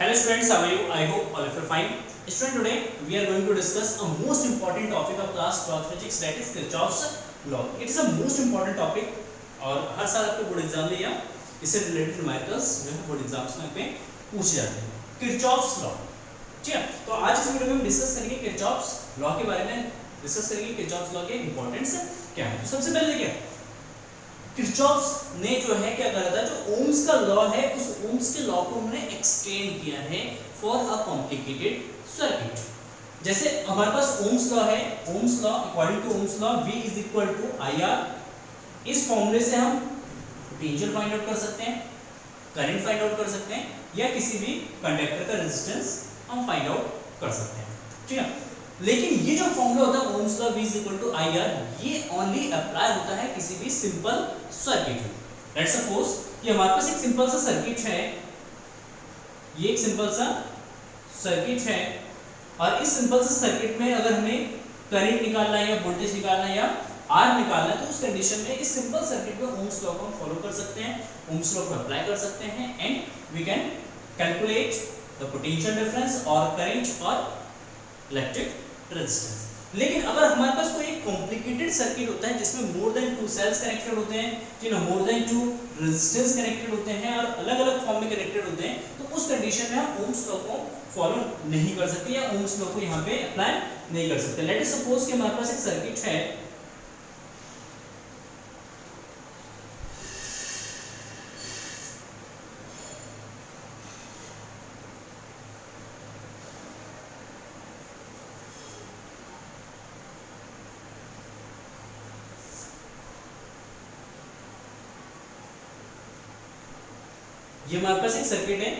Hello students, how are you? I hope all of you are fine. Student, today we are going to discuss a most important topic of class 12 physics, that is Kirchhoff's law. It is a most important topic और हर साल आपके board exam में या इससे related numericals जो है board exams में आपके पूछे जाते हैं। किरचॉफ्स लॉ, ठीक है। तो आज इस वीडियो में हम डिस्कस करेंगे किरचॉफ्स लॉ के बारे में, डिस्कस करेंगे किरचॉफ्स लॉ के इंपॉर्टेंस क्या है। तो सबसे पहले क्या किरचॉफ्स ने जो है क्या करा था, जो ओम्स का लॉ है उस ओम्स के लॉ को उन्होंने एक्सटेंड किया है फॉर अ कॉम्प्लिकेटेड सर्किट। जैसे हमारे पास ओम्स लॉ है, Ohm's law according to Ohm's law V is equal to IR। इस फॉर्मूले से हम पोटेंशियल फाइंड आउट कर सकते हैं, करंट फाइंड आउट कर सकते हैं, या किसी भी कंडक्टर का रेजिस्टेंस हम फाइंड आउट कर सकते हैं, ठीक है। लेकिन ये जो फॉर्मूला होता है Ohm's law V is equal to IR, ये ओनली अप्लाई होता है किसी भी सिंपल सर्किट में। लेट्स सपोज कि हमारे पास एक सिंपल सा सर्किट है, ये एक सिंपल सा सर्किट है, और इस सिंपल सा सर्किट में अगर हमें करंट निकालना है या वोल्टेज निकालना है या आर निकालना है, तो उस कंडीशन में इस सिंपल सर्किट में ओम्स लॉ को हम फॉलो कर सकते हैं, ओम्स लॉ को अप्लाई कर सकते हैं, and we can calculate the potential difference और करंट और इलेक्ट्रिक रेजिस्टेंस। लेकिन अगर हमारे पास कोई कॉम्प्लिकेटेड सर्किट होता है जिसमें मोर देन 2 सेल्स कनेक्टेड होते हैं, जी ना, मोर देन 2 रेजिस्टेंस कनेक्टेड होते हैं और अलग अलग फॉर्म में कनेक्टेड होते हैं, तो उस कंडीशन में हम ओम्स लॉ को फॉलो नहीं कर सकते या ओम्स लॉ को यहाँ पे अप्लाई नहीं कर सकते। लेट अस सपोज कि हमारे पास एक सर्किट है, ये हमारे पास एक सर्किट है,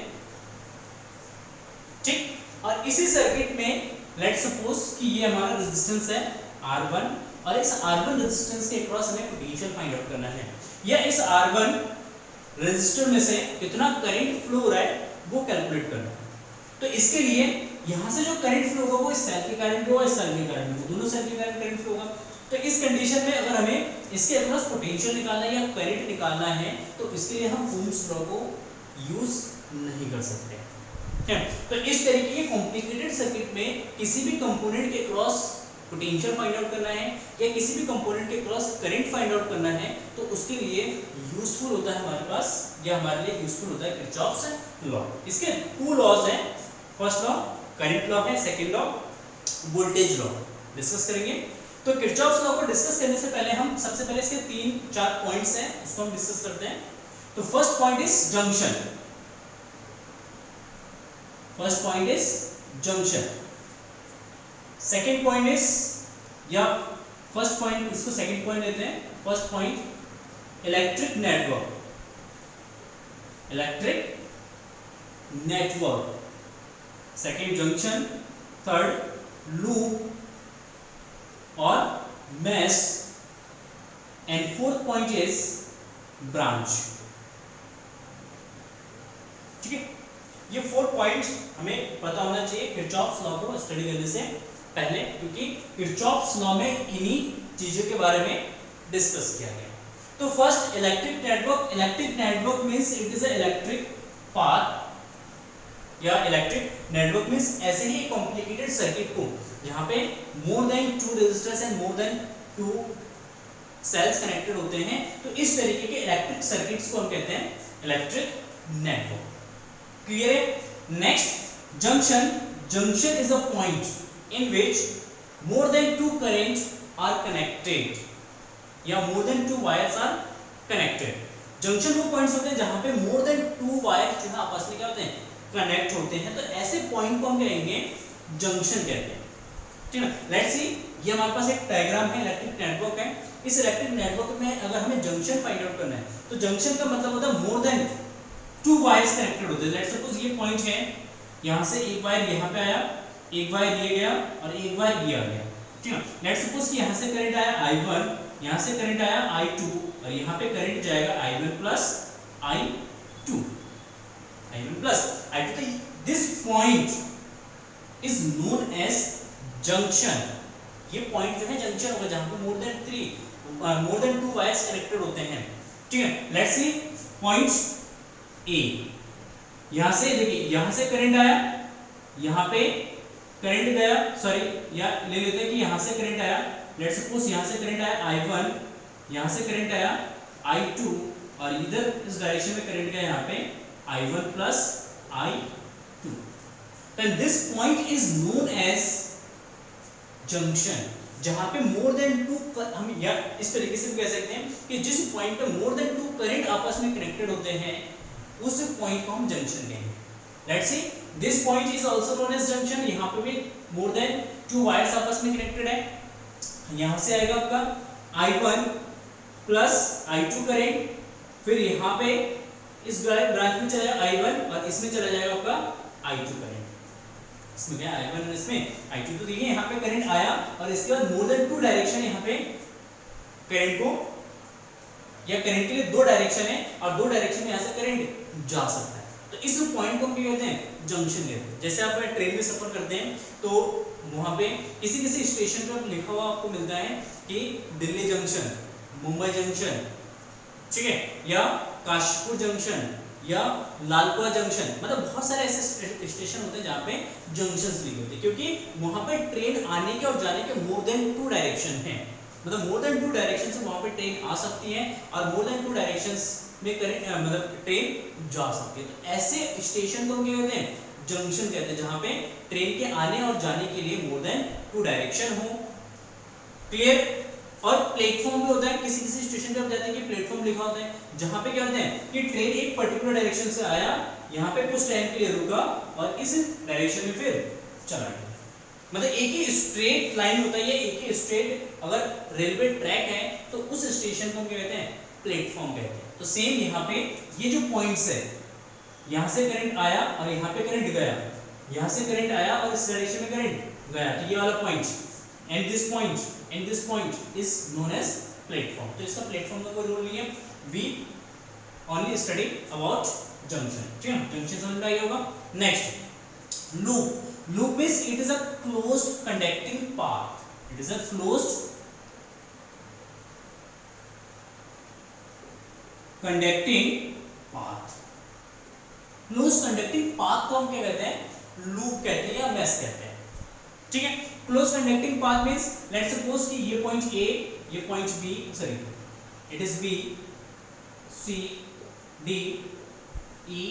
ठीक। और इसी सर्किट में लेट्स सपोज कि ये हमारा रेजिस्टेंस है R1, और इस R1 रेजिस्टेंस के अक्रॉस हमें पोटेंशियल फाइंड आउट करना है, या इस R1 रेजिस्टर में से कितना करंट फ्लो हो रहा है वो कैलकुलेट करना है। तो इसके लिए यहाँ से जो करंट फ्लो होगा वो इस सेल के करंट होगा, इस सेल के करंट होगा, दोनों सेल के करंट फ्लो होगा। तो इस कंडीशन में अगर हमें इसके अक्रॉस पोटेंशियल निकालना है या करंट निकालना है, तो इसके लिए हम ओम्स लॉ को यूज नहीं कर सकते हैं। तो इस तरीके के कॉम्प्लिकेटेड सर्किट में किसी भी कंपोनेंट के क्रॉस पोटेंशियल फाइंड आउट करना है या किसी भी कंपोनेंट के क्रॉस करंट फाइंड आउट करना है, तो उसके लिए यूजफुल होता है हमारे पास, या हमारे लिए यूजफुल होता है किरचॉफ्स लॉ। इसके 2 लॉज हैं, फर्स्ट लॉ करंट लॉ है, second law voltage law, discuss करेंगे। तो किरचॉफ्स लॉ को डिस्कस करने से पहले हम सबसे पहले इसके 3-4 पॉइंट्स हैं उसको हम डिस्कस करते हैं। तो first point is junction, first point is junction, second point is, या फर्स्ट पॉइंट इसको सेकंड पॉइंट लेते हैं, first point electric network, electric network, second junction, third loop और mesh, and fourth point is branch, ठीक है। ये 4 points हमें पता होना चाहिए किरचॉफ्स लॉ को स्टडी करने से पहले, क्योंकि किरचॉफ्स लॉ में इन्हीं चीजों के बारे में डिस्कस किया गया। तो first electric network, electric network means it is a electric path, या इलेक्ट्रिक नेटवर्क मींस ऐसे ही कॉम्प्लिकेटेड सर्किट को जहां पे more than 2 resistors and more than 2 cells connected होते हैं, तो इस तरीके के इलेक्ट्रिक सर्किट्स को हम कहते हैं इलेक्ट्रिक नेटवर्क। क्लियर है। Next junction, junction is a point in which more than 2 currents are connected, या more than 2 wires are connected. Junction वो पॉइंट्स होते हैं जहां पे मोर देन 2 वायर्स जो है आपस में क्या होते हैं, कनेक्ट होते हैं, तो ऐसे पॉइंट को हम कहेंगे जंक्शन कहते हैं, ठीक है। लेट्स सी, ये हमारे पास एक डायग्राम है, इलेक्ट्रिक नेटवर्क है। इस इलेक्ट्रिक नेटवर्क में अगर हमें जंक्शन फाइंड आउट करना है, तो जंक्शन का मतलब होता है मोर देन 2 वायर्स कनेक्टेड होते हैं। लेट्स सपोज ये पॉइंट है, यहाँ से एक वायर यहाँ पे आया, एक वायर ये गया और एक वायर ये आ गया, ठीक है। लेट्स सपोज कि यहाँ से करंट आया I1, यहाँ से करंट आया I2, और यहाँ पे करंट जाएगा I1 plus I2, I1 plus I2। This point is known as junction. ये पॉइंट जो है जंक्शन होगा जहाँ पे मोर देन 2 वायर्स कनेक्टेड होते हैं, ठीक है। लेट्स सी पॉइंट ए, यहां से देखिए, यहां से करंट आया, यहां पे करंट गया, सॉरी या ले लेते हैं कि यहां से करंट आया, लेट्स सपोज यहां से करंट आया I1, यहां से करंट आया I2 और इधर इस डायरेक्शन में करंट गया यहां पे I1 plus I2। then this point is known as junction, जहां पे मोर देन टू, हम या इस तरीके से भी कह सकते हैं कि जिस पॉइंट पे मोर देन टू करंट आपस में कनेक्टेड होते हैं उस पॉइंट को हम जंक्शन कहेंगे। Let's see this point is also known as junction, यहां पे भी मोर देन टू वायर्स आपस में कनेक्टेड है, यहां से आएगा आपका I1 प्लस I2 करंट, फिर यहां पे इस ब्रांच में चला जाएगा I1 और इसमें चला जाएगा आपका I2 करंट, इसमें क्या I1 और इसमें I2। तो देखिए यहाँ पे करंट आया और इसके बाद मोर देन टू डायरेक्शन यहाँ पे करंट को, या करंट के लिए दो डायरेक्शन है और दो डायरेक्शन में यहाँ से करंट जा सकता है, तो इस पॉइंट को हम क्या कहते हैं, जंक्शन कहते हैं। जैसे आप ट्रेन में सफर करते हैं तो वहां पे किसी किसी स्टेशन पर लिखा हुआ आपको मिलता है कि दिल्ली जंक्शन, मुंबई जंक्शन, ठीक है, या काशीपुर जंक्शन या लालकुआ जंक्शन, मतलब बहुत सारे ऐसे स्टेशन होते हैं जहाँ पे जंक्शंस लिखे होते हैं, क्योंकि वहां पे ट्रेन आने के और जाने के मोर देन टू डायरेक्शन है, मतलब मोर देन टू डायरेक्शन से वहां पे ट्रेन आ सकती है और मोर देन टू डायरेक्शंस में मतलब ट्रेन जा सकती है। तो ऐसे स्टेशन को हम क्या कहते हैं, जंक्शन कहते हैं, जहाँ पे ट्रेन के आने और जाने के लिए मोर देन टू डायरेक्शन हो। क्लियर। और प्लेटफॉर्म भी होता है, किसी किसी स्टेशन पे आप जाते हैं कि प्लेटफॉर्म लिखा होता है, जहां पे क्या होता है कि ट्रेन एक पर्टिकुलर डायरेक्शन से आया, यहाँ पे कुछ टाइम के लिए रुका और इस डायरेक्शन में फिर चला गया, मतलब एक ही स्ट्रेट लाइन होता है, एक ही स्ट्रेट अगर रेलवे ट्रैक है तो उस स्टेशन को हम क्या कहते हैं, प्लेटफॉर्म कहते हैं। तो सेम यहाँ पे ये जो पॉइंट्स है, यहाँ से करंट आया और यहाँ पे करंट गया, यहाँ से करंट आया और इस डायरेक्शन में करंट गया, तो ये वाला point and this point is known as platform. तो इसका प्लेटफॉर्म का कोई रोल नहीं है, we only study about junction, ठीक है, जंक्शन समझ में आ गया होगा। Next loop. Loop means it is a closed conducting path, it is a closed conducting path. Close conducting path को हम क्या कहते हैं, लूप कहते हैं या मेश कहते हैं, ठीक है। Close conducting path means let's suppose कि ये पॉइंट A, ये point B, sorry it is B, C, D, E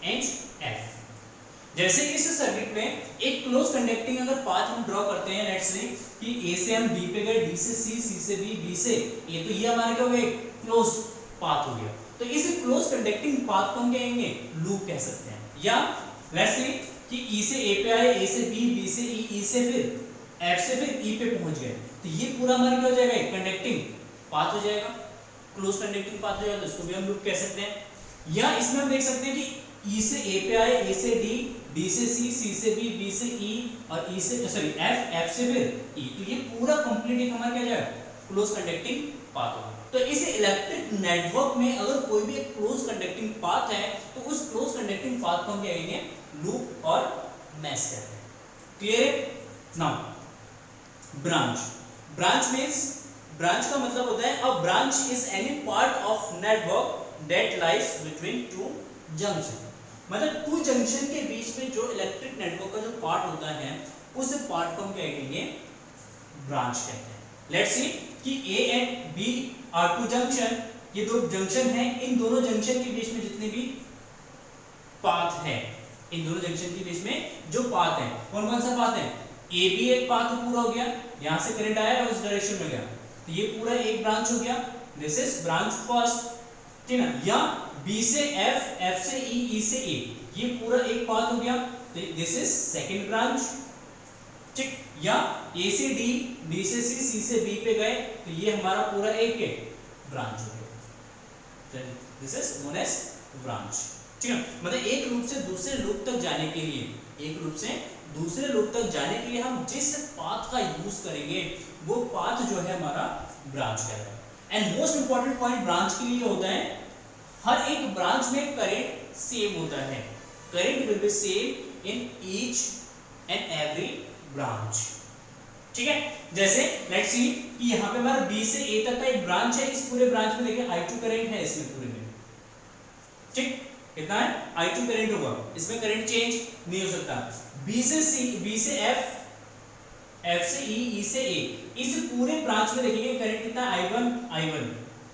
and F। जैसे इस सर्किट में एक क्लोज कंडक्टिंग अगर पाथ हम ड्रॉ करते हैं, लेट्स से कि A से हम B पे गए, D से C, C से B, B से A, तो ये हमारा क्या हो गया, क्लोज पाथ हो गया। तो इस क्लोज कंडक्टिंग पाथ को हम कहेंगे लूप कह सकते हैं। या लेट्स से कि E से A पे आए, A से B, B से E, E से फिर F से फिर E पे पहुंच गए, तो ये पूरा हमारा क्या हो जाएगा, कंडक्टिंग पाथ हो जाएगा, क्लोज कंडक्टिंग पाथ हो जाएगा, तो इसको भी हम लूप कह सकते हैं। या इसमें हम देख सकते हैं कि E से A पे आए, A से D, D से C, C से B, B से E और E से सॉरी F से फिर E, तो ये पूरा कंप्लीट एक हमारा क्या जाएगा, क्लोज कंडक्टिंग पाथ होगा। तो इस इलेक्ट्रिक नेटवर्क में अगर कोई भी एक क्लोज कंडक्टिंग पाथ है तो उस क्लोज कंडक्टिंग पाथ को हम क्या कहेंगे, लूप और मेश कहते हैं। क्लियर है। Now branch. Branch means, branch का मतलब होता है a branch is any part of network that lies between two junction, मतलब टू जंक्शन के बीच में जो इलेक्ट्रिक नेटवर्क का जो पार्ट होता है उस पार्ट को हम क्या कहेंगे, ब्रांच कहते हैं। लेट्स सी कि A and B are two junction, ये दो जंक्शन है, इन दोनों जंक्शन के बीच में जितने भी पाथ है, इन दोनों जंक्शन के बीच में जो पाथ है, कौन कौन सा पाथ है, ए बी एक पाथ पूरा हो गया, यहां से करंट आया और उस डायरेक्शन में गया, तो ये पूरा एक ब्रांच हो गया, दिस इज ब्रांच फर्स्ट, ठीक है। या बी से एफ, एफ से ई, ई से ए, ये पूरा एक पाथ हो गया, तो दिस इज सेकंड ब्रांच, ठीक। या ए से डी, डी से सी, सी से बी पे गए, तो ये हमारा पूरा एक ब्रांच हो गया, this is known as branch, ठीक है। मतलब एक लूप से दूसरे लूप तक जाने के लिए, एक लूप से दूसरे लूप तक जाने के लिए हम जिस पाथ का यूज करेंगे वो पाथ जो है हमारा ब्रांच कहलाता है। And most important point branch के लिए होता है, हर एक ब्रांच में करंट सेम होता है, current will be same in each and every branch, ठीक है। जैसे लेट्स सी कि यहाँ पे हमारा B से A तक का एक ब्रांच है, इस पूरे ब्रांच में देखिए I2 करंट है इसमें पूरे में, ठीक। कितना है I2 करंट होगा, इसमें करंट चेंज नहीं हो सकता। B से C, B से F, F से E, E से A, इस पूरे ब्रांच में देखेंगे करंट कितना I1,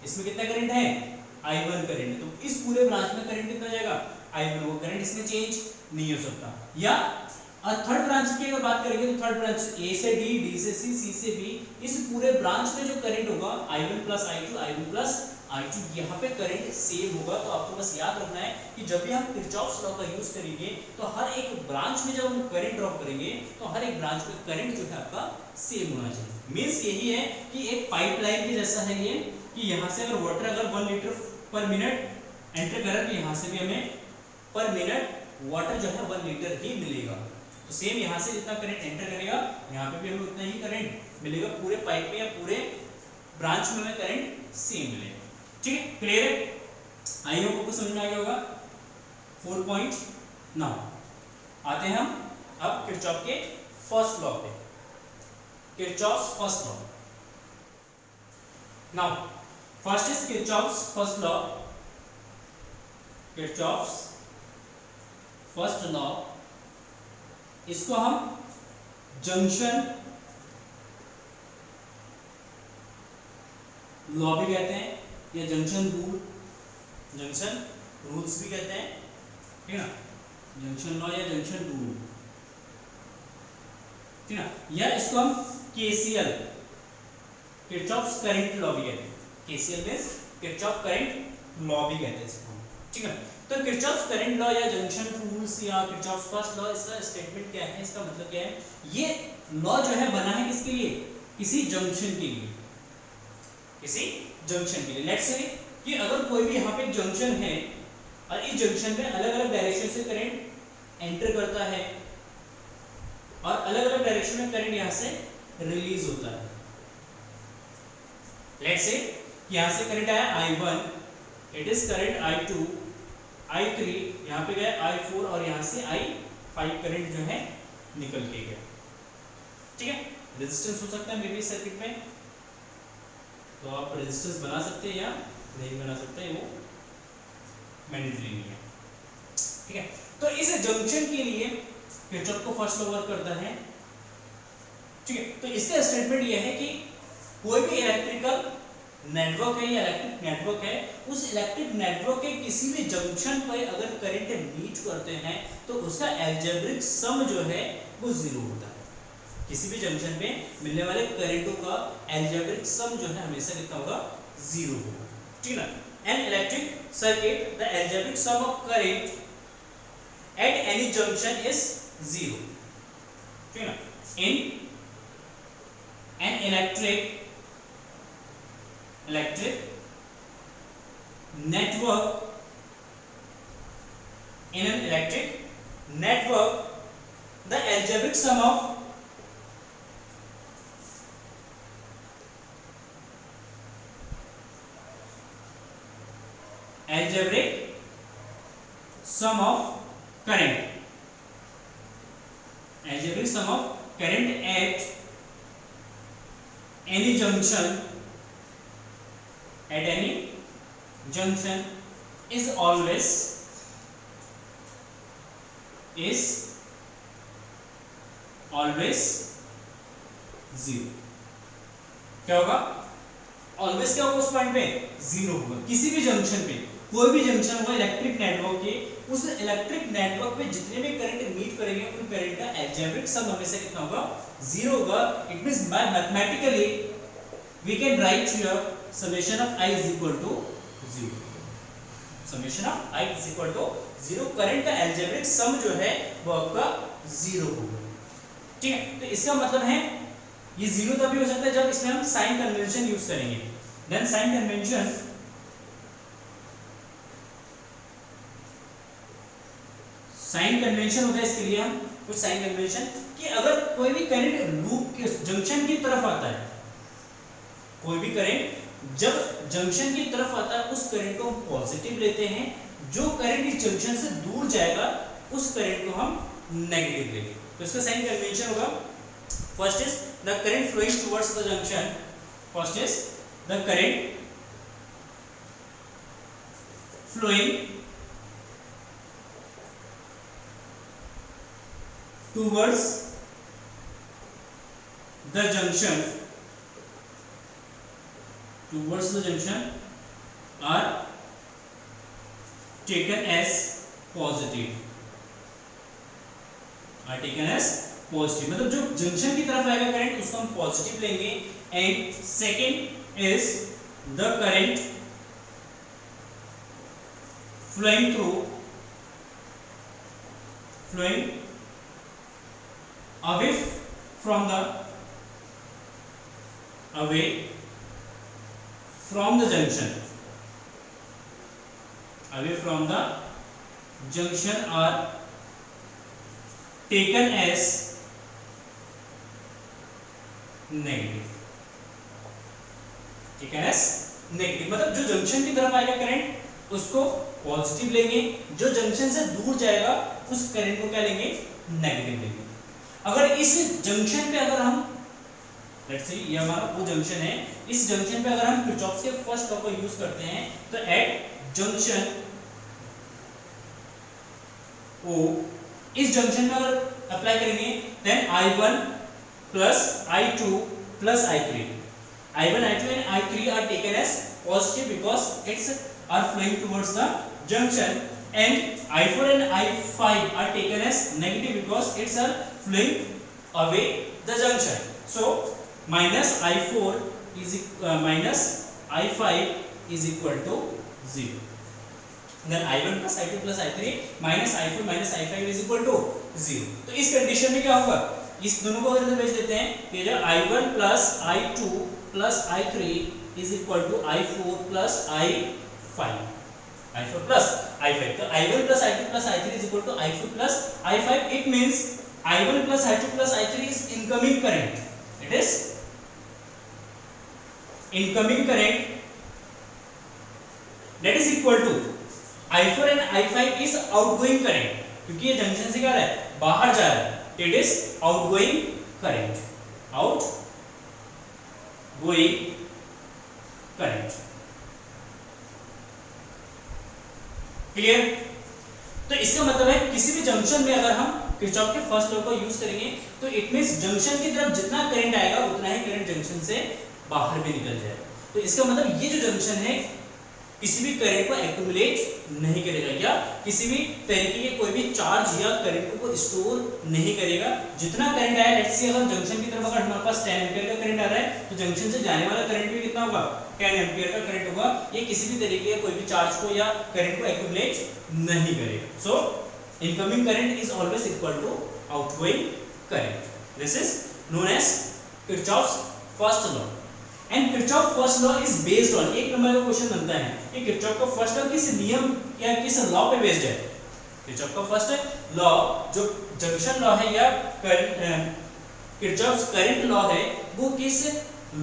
इसमें कितना करंट है I1 करंट, तो इस पूरे ब्रांच में करंट कितना जाएगा I1, वो करंट इसमें चेंज नहीं हो सकता। या थर्ड ब्रांच की अगर बात करेंगे तो थर्ड ब्रांच A से D, D से C, C से B, इस पूरे ब्रांच में जो करंट होगा I1 plus I2, I1 plus I2, यहाँ पे करंट सेम होगा। तो आपको बस याद रखना है कि जब भी हम किरचॉफ्स लॉ का यूज करेंगे तो हर एक ब्रांच में जब हम करंट ड्रॉ करेंगे तो हर एक ब्रांच में करंट जो है आपका सेम होना चाहिए। मीन्स यही है कि एक पाइपलाइन के जैसा है ये, कि यहाँ से अगर वाटर अगर 1 लीटर पर मिनट एंटर करें तो यहाँ से भी हमें पर मिनट वाटर जो है 1 लीटर ही मिलेगा। तो सेम यहाँ से जितना करंट एंटर करेगा यहाँ पे भी हमें उतना ही करंट मिलेगा, पूरे पाइप में या पूरे ब्रांच में हमें करंट सेम मिलेगा। ठीक है, क्लियर है? आई होप आपको समझ में आ गया होगा। 4.9 आते हैं हम अब किरचॉफ के फर्स्ट लॉ पे, Kirchhoff's first law. Now first is Kirchhoff's first law, Kirchhoff's first law, इसको हम जंक्शन लॉ भी कहते हैं या जंक्शन रूल, जंक्शन रूल्स भी कहते हैं, ठीक है ना, जंक्शन लॉ या जंक्शन रूल, ठीक है ना, या इसको हम केसीएल, किरचॉफ्स करंट लॉ भी कहते हैं। KCL means Kirchhoff current law भी कहते हैं इसको, ठीक है। तो किरचॉफ्स करंट लॉ या जंक्शन रूल्स या किरचॉफ्स फर्स्ट लॉ, इसका स्टेटमेंट क्या है, इसका मतलब क्या है, ये लॉ जो है बना है किसके लिए, किसी जंक्शन के लिए, किसी जंक्शन के लिए। लेट्स से कि अगर कोई भी यहाँ पे जंक्शन है और इस जंक्शन में अलग अलग डायरेक्शन से करंट एंटर करता है और अलग अलग डायरेक्शन में करंट यहाँ से रिलीज होता है। लेट्स से यहाँ से करंट आया I1, it is current I2, I3, यहाँ पे गया I4 और यहाँ से I5 करंट जो है निकल के गया, ठीक है। रेजिस्टेंस हो सकता है मे बी सर्किट में, तो आप रेजिस्टेंस बना सकते हैं या नहीं बना सकते, वो मैंडेटरी नहीं है, ठीक है। तो इस जंक्शन के लिए किरचॉफ को फर्स्ट लॉ वर्क करता है, ठीक है। तो इसका स्टेटमेंट यह है कि कोई भी इलेक्ट्रिकल नेटवर्क है या इलेक्ट्रिक नेटवर्क है, उस इलेक्ट्रिक नेटवर्क के किसी भी जंक्शन पर अगर करंट मीट करते हैं तो उसका अलजेब्रिक सम जो है वो जीरो होता है। किसी भी जंक्शन पे मिलने वाले करंटों का अलजेब्रिक सम जो है हमेशा कितना होगा, जीरो होगा, ठीक है ना। An electric circuit the algebraic sum of current at any junction is zero, ठीक है ना। In an electric network, in an electric network the algebraic sum of current at any junction is always zero. क्या होगा, always क्या होगा, उस point पे zero होगा। किसी भी जंक्शन पे, कोई भी जंक्शन होगा इलेक्ट्रिक नेटवर्क के, उस इलेक्ट्रिक नेटवर्क पे जितने भी करंट मीट करेंगे उन करंट का अलजेब्रिक सम हमेशा कितना होगा, जीरो होगा। It means mathematically we can write here summation of I is equal to 0, summation of I is equal to 0, current का अलजेब्रिक सम जो है वो आपका जीरो होगा, ठीक है। तो इसका मतलब है ये जीरो तभी हो सकता है जब इसमें हम साइन कन्वेंशन यूज करेंगे। Then sign convention, sign convention होता है इसके लिए हम कुछ साइन कन्वेंशन कि अगर कोई भी करंट लूप के जंक्शन की तरफ आता है, कोई भी करंट जब जंक्शन की तरफ आता है उस करंट को हम पॉजिटिव लेते हैं, जो करंट इस जंक्शन से दूर जाएगा उस करंट को हम नेगेटिव लेंगे। तो इसका साइन कन्वेंशन होगा, first is the current flowing towards the junction, first is the current flowing towards the junction are taken as positive, मतलब जो जंक्शन की तरफ आएगा करंट उसको हम पॉजिटिव लेंगे। And second is the current flowing away from the junction are taken as negative, मतलब जो जंक्शन की तरफ आएगा करंट उसको पॉजिटिव लेंगे, जो जंक्शन से दूर जाएगा उस करंट को क्या लेंगे, नेगेटिव लेंगे। अगर इस जंक्शन पे अगर हम लेट्स सी ये हमारा वो जंक्शन है, इस जंक्शन पे अगर हम किरचॉफ के फर्स्ट लॉ को यूज करते हैं तो एट जंक्शन ओ, इस जंक्शन में अगर अप्लाई करेंगे then I1 plus I2 plus I3 I1 I2 and I3 are taken as positive because it's are flowing towards the junction, and I4 and I5 are taken as negative because it's are flowing away the junction. So minus I4 is minus I5 is equal to 0. Then I1 plus I2 plus I3 minus I4 minus I5 is equal to 0. तो इस condition में क्या होगा, इस दोनों को अगर भेज देते हैं तो ये I1 plus I2 plus I3 is equal to I4 plus I5 plus I5. तो I1 plus I2 plus I3 is equal to I4 plus I5. It means I1 plus I2 plus I3 is incoming current. It is incoming current that is equal to I4 and I5 is outgoing current, क्योंकि ये junction से क्या है, बाहर जा रहा है। It is outgoing current. Clear? तो इसका मतलब है किसी भी जंक्शन में अगर हम किरचॉफ के फर्स्ट लॉ को यूज करेंगे तो इट मींस जंक्शन की तरफ जितना करंट आएगा उतना ही करंट जंक्शन से बाहर भी निकल जाएगा। तो इसका मतलब ये जो जंक्शन है किसी भी करंट को एक्यूमुलेट नहीं करेगा या किसी भी तरीके के कोई भी चार्ज या करंट को स्टोर नहीं करेगा। जितना करंट आया, लेट्स से अगर जंक्शन की तरफ अगर हमारे पास 10 एम्पीयर का करंट आ रहा है तो जंक्शन से जाने वाला करंट भी कितना होगा, 10 एम्पीयर का करंट होगा। ये किसी भी तरीके के कोई भी चार्ज को या करंट को एक्यूमुलेट नहीं करेगा। So incoming current is always equal to outgoing current. This is known as Kirchhoff's first law. And Kirchhoff first law is based on, एक नंबर का क्वेश्चन बनता है कि किरचॉफ का फर्स्ट लॉ किस नियम या किस लॉ पे बेस्ड है। किरचॉफ का फर्स्ट लॉ जो जंक्शन लॉ है या किरचॉफ्स करंट लॉ है वो किस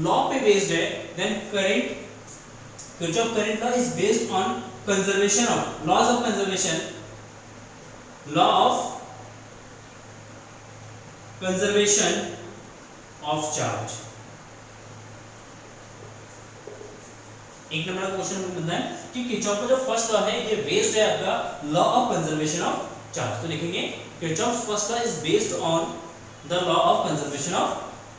लॉ पे बेस्ड है। Then Kirchhoff current law is based on conservation of laws of conservation, law of conservation of charge. एक नंबर का क्वेश्चन बनता है कि किरचॉफ का जो फर्स्ट लॉ है ये बेस्ड है आपका law of conservation of charge. तो लिखेंगे Kirchhoff's first law is based on the law of conservation of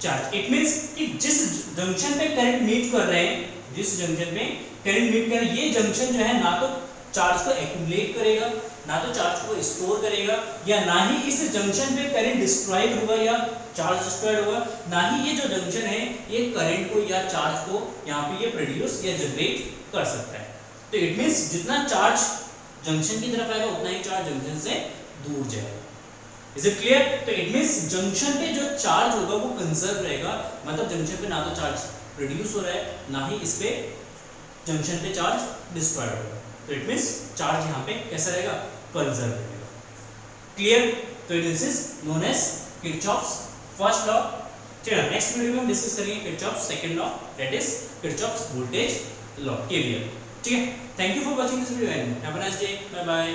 charge. It means कि जिस जंक्शन पे करंट मीट कर रहे हैं, जिस जंक्शन पे करंट मीट कर, ये जंक्शन जो है ना तो चार्ज को एक्यूमुलेट करेगा, ना तो चार्ज को स्टोर करेगा, या ना ही इस जंक्शन पे करंट डिस्ट्रॉयड होगा या चार्ज डिस्ट्रॉयड होगा, ना ही ये जो जंक्शन है ये करंट को या चार्ज को यहाँ पे ये प्रोड्यूस या जनरेट कर सकता है। तो इट मींस जितना चार्ज जंक्शन की तरफ आएगा उतना ही चार्ज जंक्शन से दूर जाएगा। Is it clear? तो इट मींस जंक्शन पे जो चार्ज होगा वो कंजर्व रहेगा, मतलब जंक्शन पे ना तो चार्ज प्रोड्यूस हो रहा है ना ही इस पे जंक्शन पे चार्ज डिस्ट्रॉयड होगा। तो इट मींस चार्ज यहाँ पे कैसा रहेगा, कंजर्व रहेगा। क्लियर? तो this is known as Kirchhoff's first law. चलो नेक्स्ट वीडियो में हम डिस्कस करेंगे Kirchhoff's second law, that is Kirchhoff's voltage law, KVL. ठीक है, thank you for watching this video and have a nice day, bye bye.